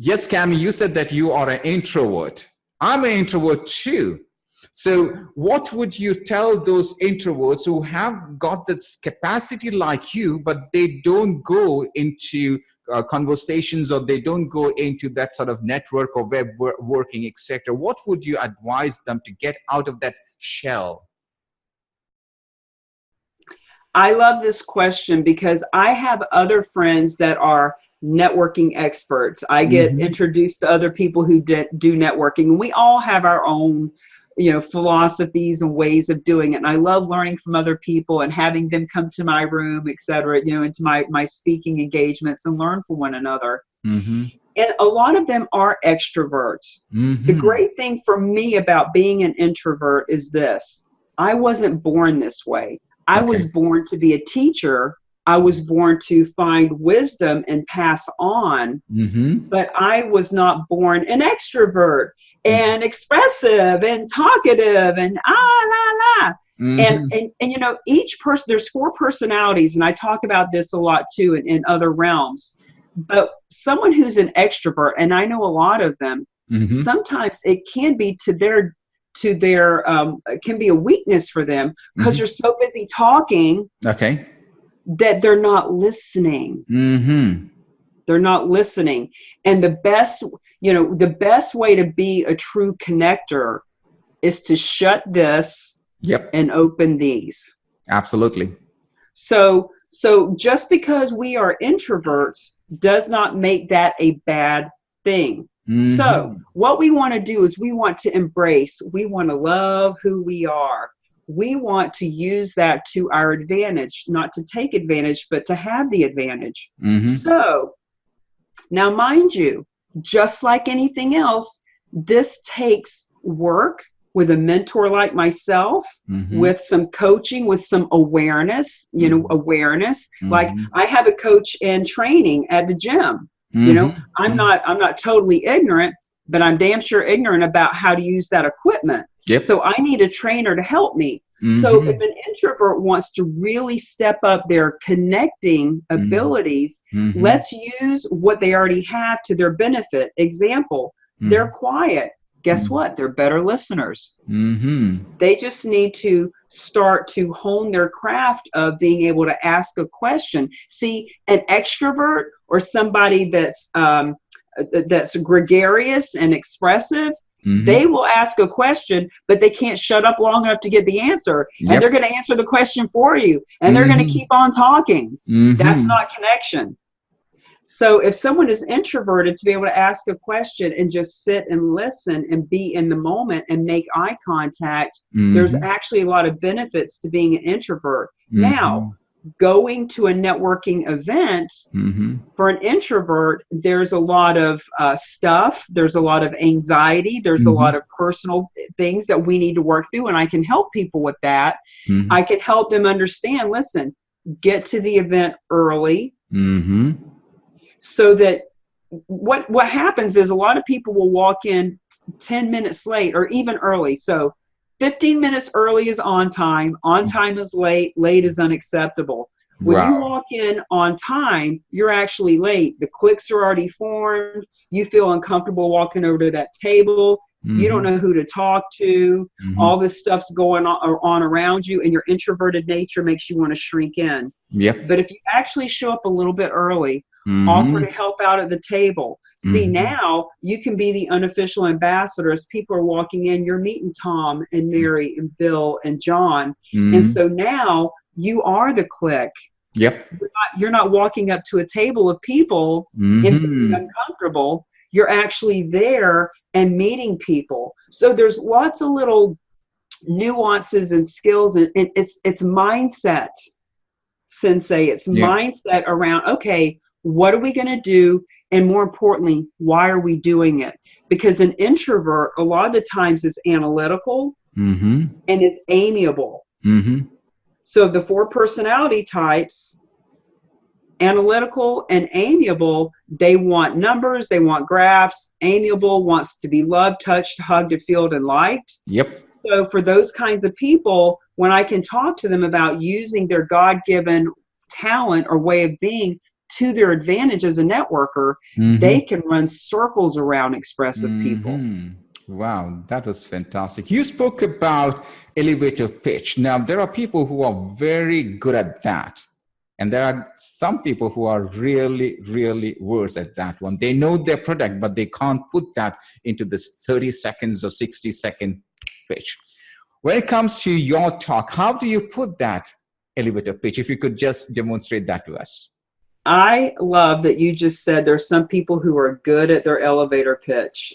Yes, Cami, you said that you are an introvert. I'm an introvert too. So what would you tell those introverts who have got this capacity like you, but they don't go into conversations, or they don't go into that sort of network or web working, etc.? What would you advise them to get out of that shell? I love this question because I have other friends that are networking experts. I get introduced to other people who do networking, and we all have our own, philosophies and ways of doing it. And I love learning from other people and having them come to my room, et cetera, into my speaking engagements, and learn from one another. And a lot of them are extroverts. The great thing for me about being an introvert is this: I wasn't born this way. I was born to be a teacher. I was born to find wisdom and pass on, but I was not born an extrovert and expressive and talkative and la. And each person, there's 4 personalities, and I talk about this a lot too in other realms. But someone who's an extrovert, and I know a lot of them, sometimes it can be it can be a weakness for them, because they're so busy talking that they're not listening. They're not listening. And the best way to be a true connector is to shut this and open these. Absolutely. So just because we are introverts does not make that a bad thing. So what we want to do is we want to embrace, we want to love who we are. We want to use that to our advantage, not to take advantage, but to have the advantage. So now, mind you, just like anything else, this takes work with a mentor like myself, with some coaching, with some awareness, awareness. Like I have a coach in training at the gym. I'm not totally ignorant, but I'm damn sure ignorant about how to use that equipment. So I need a trainer to help me. So if an introvert wants to really step up their connecting abilities, let's use what they already have to their benefit. Example, they're quiet. Guess what? They're better listeners. They just need to start to hone their craft of being able to ask a question. See, an extrovert or somebody that's gregarious and expressive, they will ask a question, but they can't shut up long enough to get the answer. And they're going to answer the question for you. And they're going to keep on talking. That's not connection. So if someone is introverted, to be able to ask a question and just sit and listen and be in the moment and make eye contact, there's actually a lot of benefits to being an introvert. Now, going to a networking event, for an introvert, there's a lot of stuff. There's a lot of anxiety. There's a lot of personal things that we need to work through. And I can help people with that. I can help them understand, listen, get to the event early. So that what happens is a lot of people will walk in 10 minutes late or even early. So 15 minutes early is on time is late is unacceptable. When you walk in on time, you're actually late. The cliques are already formed. You feel uncomfortable walking over to that table. You don't know who to talk to. All this stuff's going on around you, and your introverted nature makes you want to shrink in. But if you actually show up a little bit early, offer to help out at the table. See, now you can be the unofficial ambassador. As people are walking in, you're meeting Tom and Mary and Bill and John. And so now you are the clique. You're not walking up to a table of people and being uncomfortable. You're actually there and meeting people. So there's lots of little nuances and skills, and it's mindset, Sensei. It's mindset around, okay, what are we going to do? And more importantly, why are we doing it? Because an introvert, a lot of the times, is analytical and is amiable. So the 4 personality types, analytical and amiable, they want numbers, they want graphs. Amiable wants to be loved, touched, hugged, felt, and liked. So for those kinds of people, when I can talk to them about using their God-given talent or way of being to their advantage as a networker, they can run circles around expressive people. Wow, that was fantastic. You spoke about elevator pitch. Now, there are people who are very good at that. And there are some people who are really, really worse at that one. They know their product, but they can't put that into this 30 seconds or 60-second pitch. When it comes to your talk, how do you put that elevator pitch? If you could just demonstrate that to us. I love that you just said there's some people who are good at their elevator pitch.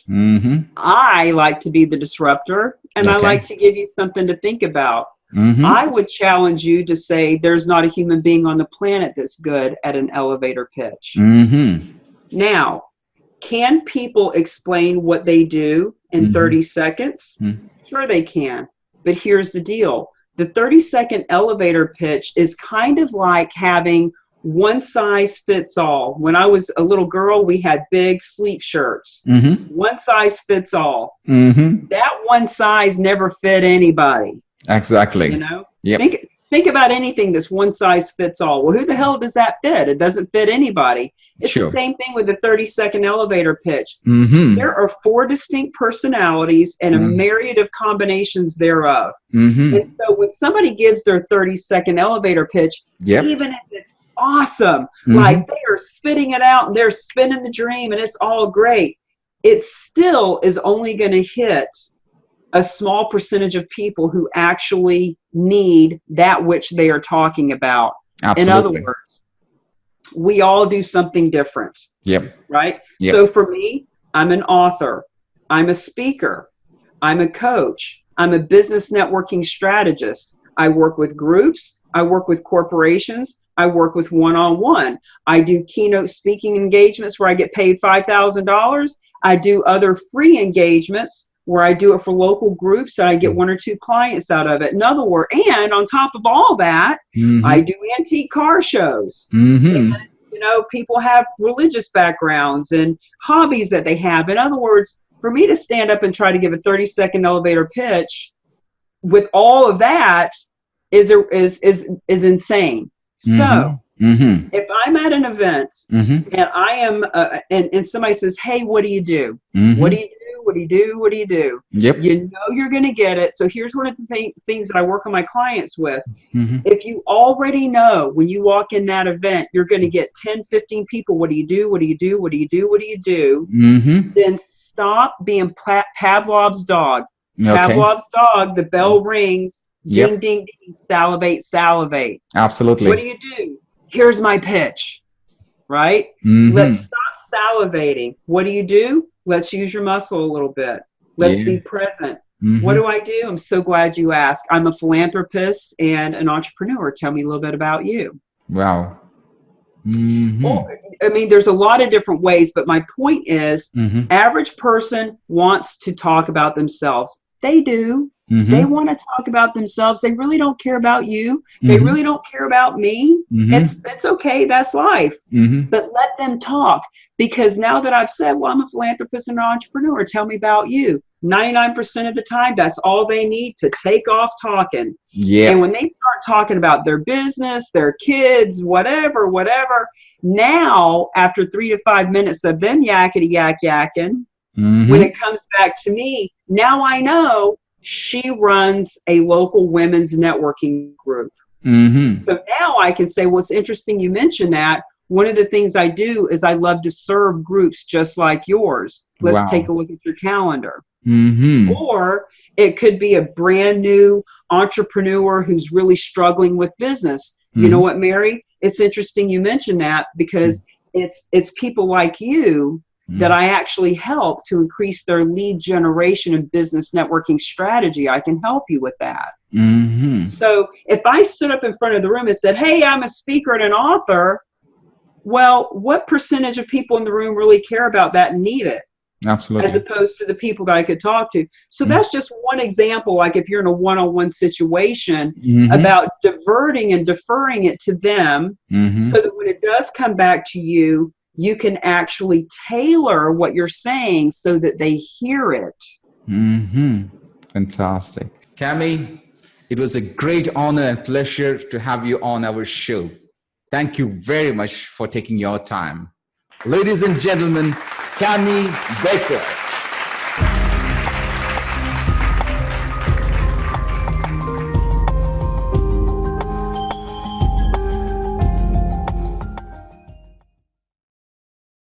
I like to be the disruptor, and I like to give you something to think about. I would challenge you to say there's not a human being on the planet that's good at an elevator pitch. Now, can people explain what they do in 30 seconds? Sure they can, but here's the deal. The 30-second elevator pitch is kind of like having one size fits all. When I was a little girl, we had big sleep shirts. One size fits all. That one size never fit anybody. Exactly. You know, think about anything that's one size fits all. Well, who the hell does that fit? It doesn't fit anybody. It's the same thing with the 30-second elevator pitch. There are 4 distinct personalities and a myriad of combinations thereof. And so when somebody gives their 30-second elevator pitch, even if it's awesome, like they are spitting it out and they're spinning the dream and it's all great, it still is only going to hit a small percentage of people who actually need that which they are talking about. In other words, we all do something different. Right? So for me, I'm an author. I'm a speaker. I'm a coach. I'm a business networking strategist. I work with groups. I work with corporations. I work with one-on-one. I do keynote speaking engagements where I get paid $5,000. I do other free engagements where I do it for local groups and I get 1 or 2 clients out of it. In other words, and on top of all that, I do antique car shows. And, you know, people have religious backgrounds and hobbies that they have. In other words, for me to stand up and try to give a 30-second elevator pitch with all of that is insane. So if I'm at an event and I am, and somebody says, hey, what do you do? What do you do? What do you do? What do you do? You know you're going to get it. So here's one of the things that I work on my clients with. If you already know when you walk in that event, you're going to get 10, 15 people. What do you do? What do you do? What do you do? What do you do? Then stop being Pavlov's dog. Pavlov's dog, the bell rings. Ding, ding, ding, salivate, salivate. Absolutely. What do you do? Here's my pitch, right? Let's stop salivating. What do you do? Let's use your muscle a little bit. Let's be present. What do I do? I'm so glad you asked. I'm a philanthropist and an entrepreneur. Tell me a little bit about you. Wow. Well, I mean, there's a lot of different ways, but my point is, average person wants to talk about themselves. They do. They want to talk about themselves. They really don't care about you. They really don't care about me. It's okay. That's life. But let them talk, because now that I've said, well, I'm a philanthropist and an entrepreneur, tell me about you. 99% of the time, that's all they need to take off talking. And when they start talking about their business, their kids, whatever, now after 3 to 5 minutes of them yakety yakking, when it comes back to me, now I know she runs a local women's networking group. So now I can say, well, it's interesting you mentioned that. One of the things I do is I love to serve groups just like yours. Let's take a look at your calendar. Or it could be a brand new entrepreneur who's really struggling with business. You know what, Mary? It's interesting you mentioned that, because it's people like you that I actually help to increase their lead generation and business networking strategy. I can help you with that. So if I stood up in front of the room and said, hey, I'm a speaker and an author, well, what percentage of people in the room really care about that and need it? Absolutely. As opposed to the people that I could talk to. So that's just one example, like if you're in a one-on-one situation, about diverting and deferring it to them, so that when it does come back to you, you can actually tailor what you're saying so that they hear it. Fantastic. Cami, it was a great honor and pleasure to have you on our show. Thank you very much for taking your time. Ladies and gentlemen, Cami Baker.